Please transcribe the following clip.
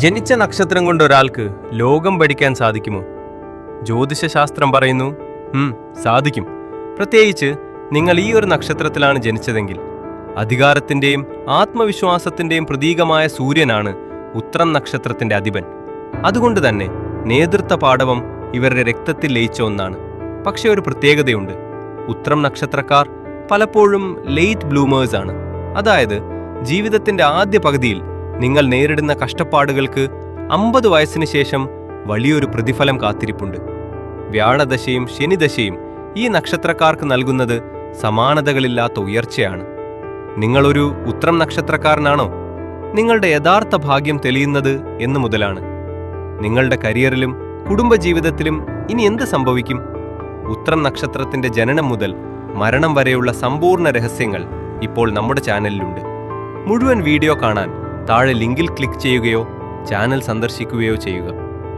ജനിച്ച നക്ഷത്രം കൊണ്ട് ഒരാൾക്ക് ലോകം പഠിക്കാൻ സാധിക്കുമോ? ജ്യോതിഷശാസ്ത്രം പറയുന്നു സാധിക്കും. പ്രത്യേകിച്ച് നിങ്ങൾ ഈ ഒരു നക്ഷത്രത്തിലാണ് ജനിച്ചതെങ്കിൽ. അധികാരത്തിന്റെയും ആത്മവിശ്വാസത്തിന്റെയും പ്രതീകമായ സൂര്യനാണ് ഉത്രം നക്ഷത്രത്തിന്റെ അധിപൻ. അതുകൊണ്ട് തന്നെ നേതൃത്വ പാടവം ഇവരുടെ രക്തത്തിൽ ലയിച്ച ഒന്നാണ്. പക്ഷെ ഒരു പ്രത്യേകതയുണ്ട്. ഉത്രം നക്ഷത്രക്കാർ പലപ്പോഴും ലേറ്റ് ബ്ലൂമേഴ്സ് ആണ്. അതായത് ജീവിതത്തിന്റെ ആദ്യ പകുതിയിൽ നിങ്ങൾ നേരിടുന്ന കഷ്ടപ്പാടുകൾക്ക് 50 വയസ്സിന് ശേഷം വലിയൊരു പ്രതിഫലം കാത്തിരിപ്പുണ്ട്. വ്യാഴദശയും ശനിദശയും ഈ നക്ഷത്രക്കാർക്ക് നൽകുന്നത് സമാനതകളില്ലാത്ത ഉയർച്ചയാണ്. നിങ്ങളൊരു ഉത്രം നക്ഷത്രക്കാരനാണോ? നിങ്ങളുടെ യഥാർത്ഥ ഭാഗ്യം തെളിയുന്നത് എന്നു മുതലാണ്. നിങ്ങളുടെ കരിയറിലും കുടുംബജീവിതത്തിലും ഇനി എന്ത് സംഭവിക്കും? ഉത്രം നക്ഷത്രത്തിന്റെ ജനനം മുതൽ മരണം വരെയുള്ള സമ്പൂർണ്ണ രഹസ്യങ്ങൾ ഇപ്പോൾ നമ്മുടെ ചാനലിലുണ്ട്. മുഴുവൻ വീഡിയോ കാണാൻ താഴെ ലിങ്കിൽ ക്ലിക്ക് ചെയ്യുകയോ ചാനൽ സന്ദർശിക്കുകയോ ചെയ്യുക.